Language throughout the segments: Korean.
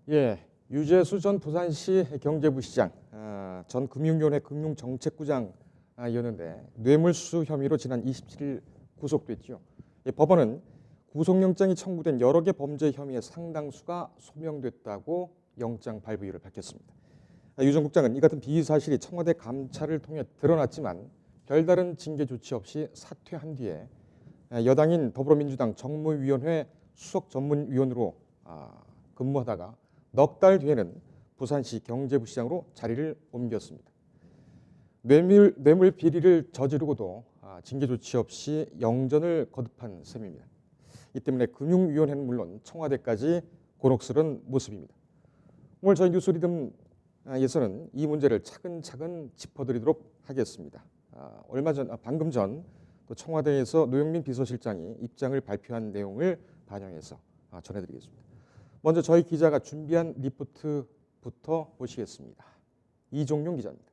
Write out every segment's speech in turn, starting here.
예, 유재수 전 부산시 경제부시장, 전 금융위원회 금융정책부장이었는데 뇌물수수 혐의로 지난 27일 구속됐죠. 법원은 구속영장이 청구된 여러 개 범죄 혐의의 상당수가 소명됐다고 영장 발부일을 밝혔습니다. 유 전 국장은 이 같은 비위 사실이 청와대 감찰을 통해 드러났지만 별다른 징계 조치 없이 사퇴한 뒤에 여당인 더불어민주당 정무위원회 수석 전문위원으로 근무하다가 넉 달 뒤에는 부산시 경제부시장으로 자리를 옮겼습니다. 뇌물 비리를 저지르고도 징계 조치 없이 영전을 거듭한 셈입니다. 이 때문에 금융위원회는 물론 청와대까지 곤혹스러운 모습입니다. 오늘 저희 뉴스리듬에서는 이 문제를 차근차근 짚어드리도록 하겠습니다. 방금 전 또 청와대에서 노영민 비서실장이 입장을 발표한 내용을 반영해서 전해드리겠습니다. 먼저 저희 기자가 준비한 리포트부터 보시겠습니다. 이종용 기자입니다.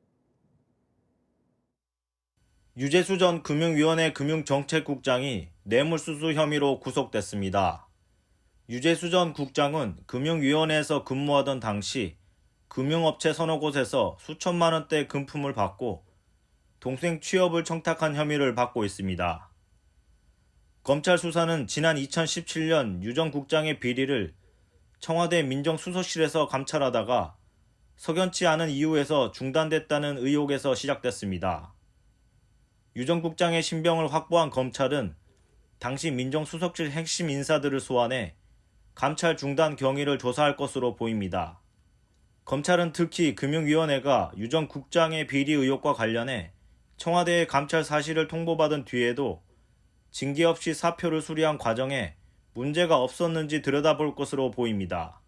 유재수 전 금융위원회 금융정책국장이 뇌물수수 혐의로 구속됐습니다. 유재수 전 국장은 금융위원회에서 근무하던 당시 금융업체 서너 곳에서 수천만 원대 금품을 받고 동생 취업을 청탁한 혐의를 받고 있습니다. 검찰 수사는 지난 2017년 유 전 국장의 비리를 청와대 민정수석실에서 감찰하다가 석연치 않은 이유에서 중단됐다는 의혹에서 시작됐습니다. 유 전 국장의 신병을 확보한 검찰은 당시 민정수석실 핵심 인사들을 소환해 감찰 중단 경위를 조사할 것으로 보입니다. 검찰은 특히 금융위원회가 유 전 국장의 비리 의혹과 관련해 청와대의 감찰 사실을 통보받은 뒤에도 징계 없이 사표를 수리한 과정에 문제가 없었는지 들여다볼 것으로 보입니다.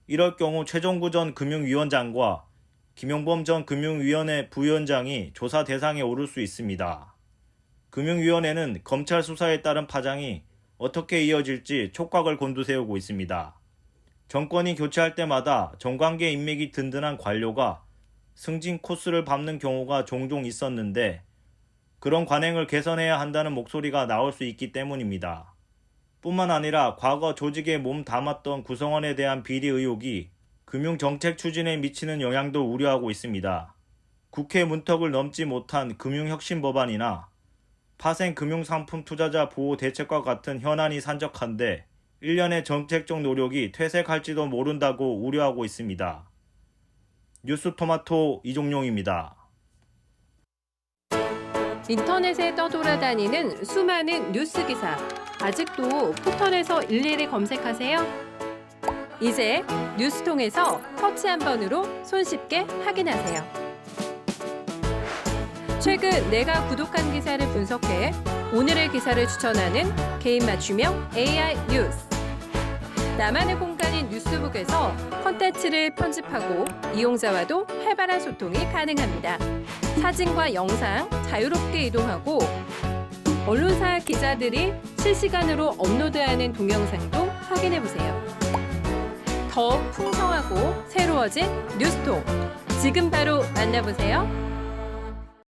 이럴 경우 최종구 전 금융위원장과 김용범 전 금융위원회 부위원장이 조사 대상에 오를 수 있습니다. 금융위원회는 검찰 수사에 따른 파장이 어떻게 이어질지 촉각을 곤두세우고 있습니다. 정권이 교체할 때마다 정관계 인맥이 든든한 관료가 승진 코스를 밟는 경우가 종종 있었는데 그런 관행을 개선해야 한다는 목소리가 나올 수 있기 때문입니다. 뿐만 아니라 과거 조직에 몸 담았던 구성원에 대한 비리 의혹이 금융정책 추진에 미치는 영향도 우려하고 있습니다. 국회 문턱을 넘지 못한 금융혁신법안이나 파생 금융상품 투자자 보호 대책과 같은 현안이 산적한데 일련의 정책적 노력이 퇴색할지도 모른다고 우려하고 있습니다. 뉴스토마토 이종용입니다. 인터넷에 떠돌아다니는 수많은 뉴스 기사. 아직도 포털에서 일일이 검색하세요? 이제 뉴스통에서 터치 한 번으로 손쉽게 확인하세요. 최근 내가 구독한 기사를 분석해 오늘의 기사를 추천하는 개인 맞춤형 AI 뉴스. 나만의 공간인 뉴스북에서 콘텐츠를 편집하고 이용자와도 활발한 소통이 가능합니다. 사진과 영상 자유롭게 이동하고 언론사 기자들이 실시간으로 업로드하는 동영상도 확인해보세요. 더욱 풍성하고 새로워진 뉴스통. 지금 바로 만나보세요.